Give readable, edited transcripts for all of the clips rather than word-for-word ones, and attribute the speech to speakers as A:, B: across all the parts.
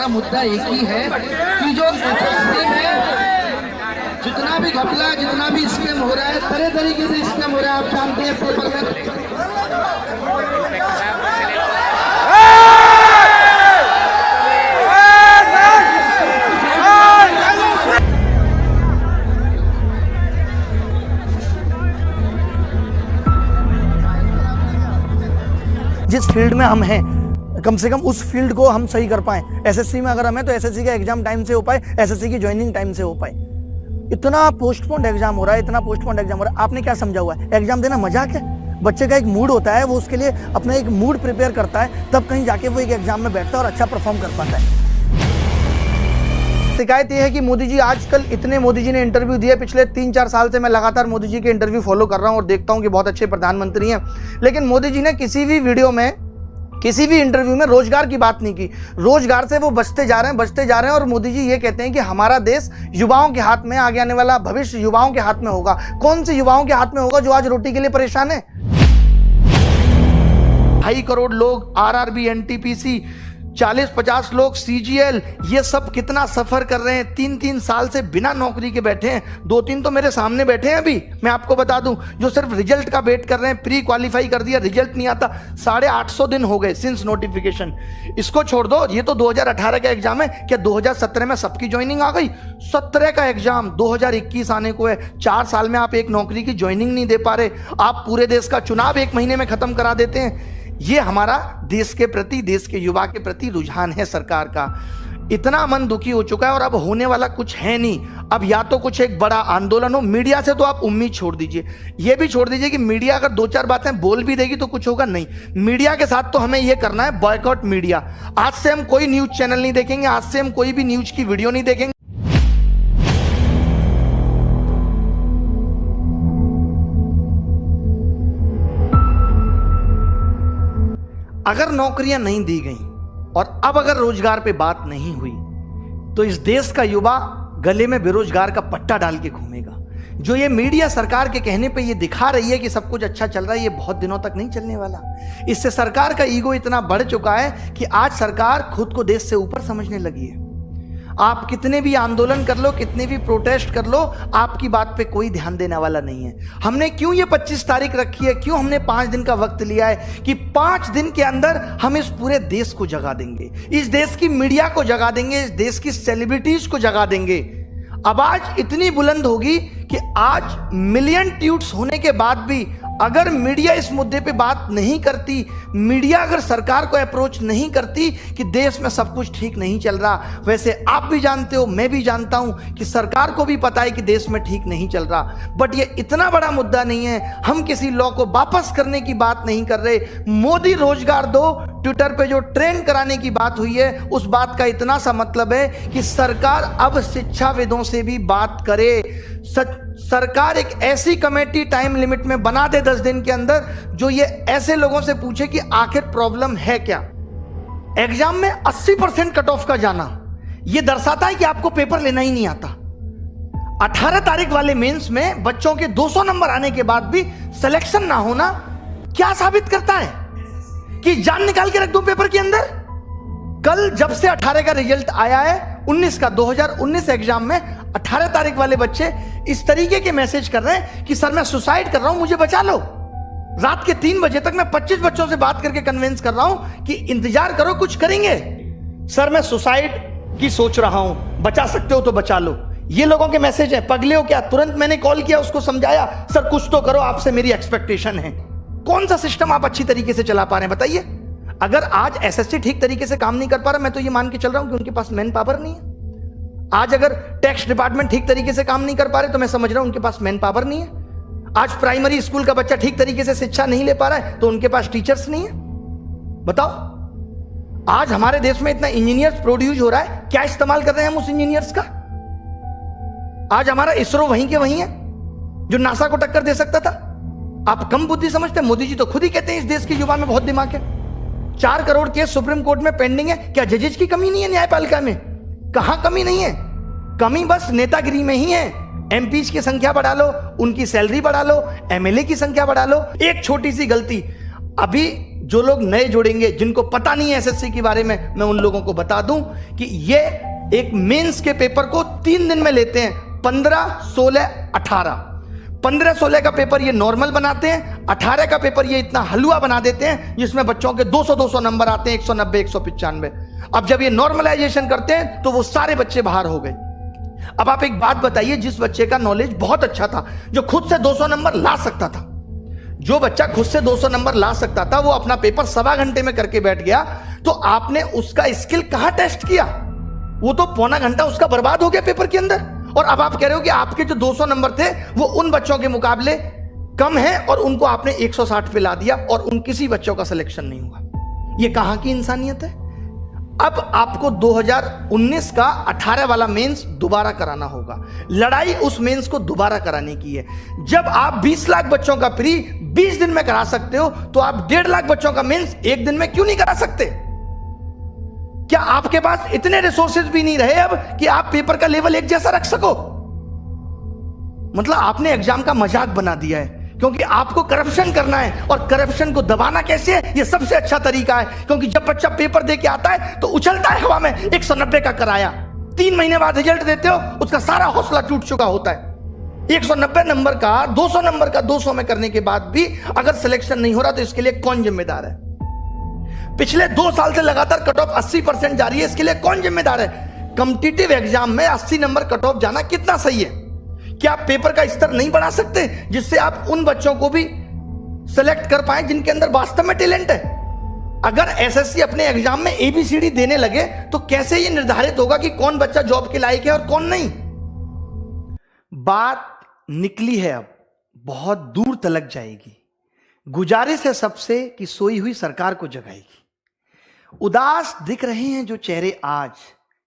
A: हमारा मुद्दा एक ही है कि जो एसएससी में जितना भी घपला, जितना भी स्कैम हो रहा है, तरह तरीके से स्कैम हो रहा है, आप जानते हैं। पेपर में
B: जिस फील्ड में हम हैं, कम से कम उस फील्ड को हम सही कर पाएं। एसएससी में अगर हम हैं तो एसएससी का एग्जाम टाइम से हो पाए, एसएससी की ज्वाइनिंग टाइम से हो पाए। इतना पोस्टपोन्ड एग्जाम हो रहा है, इतना पोस्टपोन्ड एग्जाम हो रहा है। आपने क्या समझा हुआ है? एग्जाम देना मजाक है? बच्चे का एक मूड होता है, वो उसके लिए अपना एक मूड प्रिपेयर करता है, तब कहीं जाके वो एक एग्जाम में बैठता है और अच्छा परफॉर्म कर पाता है। शिकायत यह है कि मोदी जी आजकल इतने मोदी जी ने इंटरव्यू दिए, पिछले 3-4 साल से मैं लगातार मोदी जी के इंटरव्यू फॉलो कर रहा हूं और देखता हूं कि बहुत अच्छे प्रधानमंत्री हैं, लेकिन मोदी जी ने किसी भी वीडियो में, किसी भी इंटरव्यू में रोजगार की बात नहीं की। रोजगार से वो बचते जा रहे हैं और मोदी जी ये कहते हैं कि हमारा देश युवाओं के हाथ में, आगे आने वाला भविष्य युवाओं के हाथ में होगा। कौन से युवाओं के हाथ में होगा जो आज रोटी के लिए परेशान है? 2.5 करोड़ लोग आरआरबी, एनटीपीसी, 40-50 लोग सीजीएल, ये सब कितना सफर कर रहे हैं। 3-3 साल से बिना नौकरी के बैठे हैं। 2-3 तो मेरे सामने बैठे हैं अभी, मैं आपको बता दूं, जो सिर्फ रिजल्ट का वेट कर रहे हैं। प्री क्वालिफाई कर दिया, रिजल्ट नहीं आता। 850 दिन हो गए सिंस नोटिफिकेशन। इसको छोड़ दो, ये तो 2018 का एग्जाम है। क्या 2017 में सबकी ज्वाइनिंग आ गई? 17 का एग्जाम 2021 आने को है। 4 साल में आप एक नौकरी की ज्वाइनिंग नहीं दे पा रहे। आप पूरे देश का चुनाव 1 महीने में खत्म करा देते हैं। ये हमारा देश के प्रति, देश के युवा के प्रति रुझान है सरकार का। इतना मन दुखी हो चुका है और अब होने वाला कुछ है नहीं। अब या तो कुछ एक बड़ा आंदोलन हो। मीडिया से तो आप उम्मीद छोड़ दीजिए, ये भी छोड़ दीजिए कि मीडिया अगर 2-4 बातें बोल भी देगी तो कुछ होगा नहीं। मीडिया के साथ तो हमें ये करना है, बॉयकॉट मीडिया। आज से हम कोई न्यूज चैनल नहीं देखेंगे, आज से हम कोई भी न्यूज की वीडियो नहीं देखेंगे। अगर नौकरियां नहीं दी गई और अब अगर रोजगार पे बात नहीं हुई तो इस देश का युवा गले में बेरोजगार का पट्टा डाल के घूमेगा। जो ये मीडिया सरकार के कहने पे ये दिखा रही है कि सब कुछ अच्छा चल रहा है, ये बहुत दिनों तक नहीं चलने वाला। इससे सरकार का ईगो इतना बढ़ चुका है कि आज सरकार खुद को देश से ऊपर समझने लगी है। आप कितने भी आंदोलन कर लो, कितने भी प्रोटेस्ट कर लो, आपकी बात पे कोई ध्यान देने वाला नहीं है। हमने क्यों ये 25 तारीख रखी है, क्यों हमने 5 दिन का वक्त लिया है कि 5 दिन के अंदर हम इस पूरे देश को जगा देंगे, इस देश की मीडिया को जगा देंगे, इस देश की सेलिब्रिटीज को जगा देंगे। आवाज इतनी बुलंद होगी कि आज मिलियन ट्वीट्स होने के बाद भी अगर मीडिया इस मुद्दे पे बात नहीं करती, मीडिया अगर सरकार को अप्रोच नहीं करती कि देश में सब कुछ ठीक नहीं चल रहा। वैसे आप भी जानते हो, मैं भी जानता हूं कि सरकार को भी पता है कि देश में ठीक नहीं चल रहा, बट ये इतना बड़ा मुद्दा नहीं है। हम किसी लॉ को वापस करने की बात नहीं कर रहे। मोदी रोजगार दो, ट्विटर पे जो ट्रेंड कराने की बात हुई है, उस बात का इतना सा मतलब है कि सरकार अब शिक्षाविदों से भी बात करे। सरकार एक ऐसी कमेटी टाइम लिमिट में बना दे 10 दिन के अंदर, जो ये ऐसे लोगों से पूछे कि आखिर प्रॉब्लम है क्या। एग्जाम में 80% कट ऑफ का जाना ये दर्शाता है कि आपको पेपर लेना ही नहीं आता। 18 तारीख वाले मेंस में बच्चों के 200 नंबर आने के बाद भी सिलेक्शन ना होना क्या साबित करता है? कि जान निकाल के रख दो पेपर के अंदर। कल जब से 18 का रिजल्ट आया है, 19 का 2019 एग्जाम में 18 तारीख वाले बच्चे इस तरीके के मैसेज कर रहे हैं कि सर मैं सुसाइड कर रहा हूं, मुझे बचा लो। रात के 3 बजे तक मैं 25 बच्चों से बात करके कन्विंस कर रहा हूं कि इंतजार करो, कुछ करेंगे। सर मैं सुसाइड की सोच रहा हूं, बचा सकते हो तो बचा लो। ये लोगों के मैसेज है। पगले हो क्या? तुरंत मैंने कॉल किया, उसको समझाया, सर कुछ तो करो, आपसे मेरी एक्सपेक्टेशन है। कौन सा सिस्टम आप अच्छी तरीके से चला पा रहे हैं बताइए? अगर आज एसएससी ठीक तरीके से काम नहीं कर पा रहा, मैं तो ये मान के चल रहा हूं कि उनके पास मैन पावर नहीं है। आज अगर टैक्स डिपार्टमेंट ठीक तरीके से काम नहीं कर पा रहे, तो मैं समझ रहा हूं उनके पास मैन पावर नहीं है। आज प्राइमरी स्कूल का बच्चा ठीक तरीके से शिक्षा नहीं ले पा रहा है, तो उनके पास टीचर्स नहीं है। बताओ, आज हमारे देश में इतना इंजीनियर्स प्रोड्यूस हो रहा है, क्या इस्तेमाल कर रहे हैं हम उस इंजीनियर्स का? आज हमारा इसरो वहीं के वहीं है जो नासा को टक्कर दे सकता था। आप कम बुद्धि समझते हैं? मोदी जी तो खुद ही कहते हैं इस देश के युवा में बहुत दिमाग है। 4 करोड़ केस सुप्रीम कोर्ट में पेंडिंग है। क्या जजेज की कमी नहीं है न्यायपालिका में? कहां कमी नहीं है, कमी बस नेतागिरी में ही है। एमपीज की संख्या बढ़ा लो, उनकी सैलरी बढ़ा लो, एमएलए की संख्या बढ़ा लो। एक छोटी सी गलती, अभी जो लोग नए जुड़ेंगे, जिनको पता नहीं है एसएससी के बारे में, मैं उन लोगों को बता दूं कि ये एक मेंस के पेपर को 3 दिन में लेते हैं। 15, 16, 18। 15, 16 का पेपर ये नॉर्मल बनाते हैं, 18 का पेपर ये इतना हलवा बना देते हैं जिसमें बच्चों के 200 नंबर आते हैं, 190, 195। अब जब ये नॉर्मलाइजेशन करते हैं तो वो सारे बच्चे बाहर हो गए। अब आप एक बात बताइए, जिस बच्चे का नॉलेज बहुत अच्छा था, जो खुद से 200 नंबर ला सकता था, जो बच्चा खुद से 200 नंबर ला सकता था, वो अपना पेपर 1.25 घंटे में करके बैठ गया, तो आपने उसका स्किल कहां टेस्ट किया? वो तो पौना घंटा उसका बर्बाद हो गया पेपर के अंदर। और अब आप कह रहे हो कि आपके जो 200 नंबर थे वो उन बच्चों के मुकाबले कम है और उनको आपने 160 पे ला दिया और उन किसी बच्चों का सिलेक्शन नहीं हुआ। ये कहां की इंसानियत है? अब आपको 2019 का 18 वाला मेंस दोबारा कराना होगा। लड़ाई उस मेंस को दोबारा कराने की है। जब आप 20 लाख बच्चों का प्री 20 दिन में करा सकते हो, तो आप 1.5 लाख बच्चों का मेंस एक दिन में क्यों नहीं करा सकते? क्या आपके पास इतने रिसोर्सेज भी नहीं रहे अब कि आप पेपर का लेवल एक जैसा रख सको? मतलब आपने एग्जाम का मजाक बना दिया है, क्योंकि आपको करप्शन करना है, और करप्शन को दबाना कैसे है, ये सबसे अच्छा तरीका है। क्योंकि जब बच्चा पेपर दे के आता है तो उछलता है हवा में, 190 का कराया, 3 महीने बाद रिजल्ट देते हो, उसका सारा हौसला टूट चुका होता है। 190 नंबर का 200 नंबर का 200 में करने के बाद भी अगर सिलेक्शन नहीं हो रहा तो इसके लिए कौन जिम्मेदार है? पिछले 2 साल से लगातार कट ऑफ 80% जा रही है, इसके लिए कौन जिम्मेदार है? कॉम्पिटिटिव एग्जाम में 80 नंबर कट ऑफ जाना कितना सही है? क्या आप पेपर का स्तर नहीं बढ़ा सकते जिससे आप उन बच्चों को भी सेलेक्ट कर पाए जिनके अंदर वास्तव में टैलेंट है? अगर एसएससी अपने एग्जाम में एबीसीडी देने लगे तो कैसे ये निर्धारित होगा कि कौन बच्चा जॉब के लायक है और कौन नहीं? बात निकली है, अब बहुत दूर तलक जाएगी। गुजारिश है सबसे कि सोई हुई सरकार को जगाएगी। उदास दिख रहे हैं जो चेहरे आज,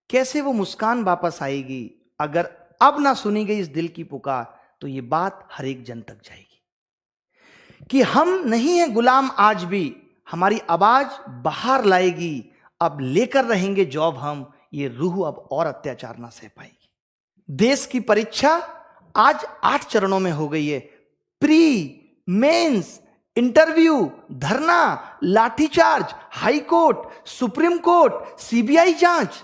B: कैसे वो मुस्कान वापस आएगी? अगर अब ना सुनी गई इस दिल की पुकार, तो ये बात हर एक जन तक जाएगी कि हम नहीं हैं गुलाम आज भी, हमारी आवाज बाहर लाएगी। अब लेकर रहेंगे जॉब हम, ये रूह अब और अत्याचार ना सह पाएगी। देश की परीक्षा आज 8 चरणों में हो गई है। प्री, मेंस, इंटरव्यू, धरना, लाठीचार्ज, high court, supreme court, CBI जांच।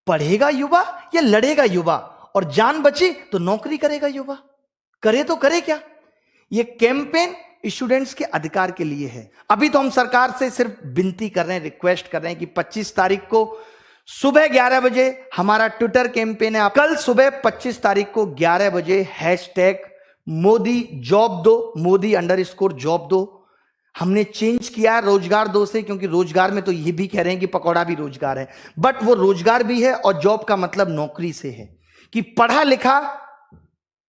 B: पढ़ेगा युवा या लड़ेगा युवा? और जान बची तो नौकरी करेगा युवा। करे तो करे क्या? ये कैंपेन स्टूडेंट्स के अधिकार के लिए है। अभी तो हम सरकार से सिर्फ विनती कर रहे हैं, रिक्वेस्ट कर रहे हैं कि 25 तारीख को सुबह 11 बजे हमारा ट्विटर कैंपेन है। कल सुबह 25 तारीख को 11 बजे हैशटैग मोदी जॉब दो, मोदी _जॉब दो। हमने चेंज किया है रोजगार दो से, क्योंकि रोजगार में तो ये भी कह रहे हैं कि पकौड़ा भी रोजगार है, बट वो रोजगार भी है और जॉब का मतलब नौकरी से है कि पढ़ा लिखा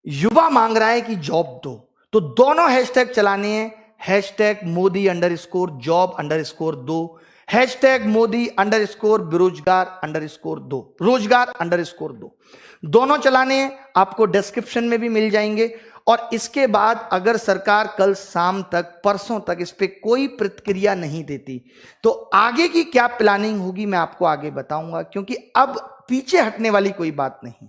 B: युवा मांग रहा है कि जॉब दो। तो दोनों हैशटैग चलाने हैं, हैशटैग मोदी _जॉब _दो, हैशटैग मोदी _बेरोजगार _दो, रोजगार _दो। दोनों चलाने हैं, आपको डिस्क्रिप्शन में भी मिल जाएंगे। और इसके बाद अगर सरकार कल शाम तक, परसों तक इस पे कोई प्रतिक्रिया नहीं देती तो आगे की क्या प्लानिंग होगी मैं आपको आगे बताऊंगा, क्योंकि अब पीछे हटने वाली कोई बात नहीं।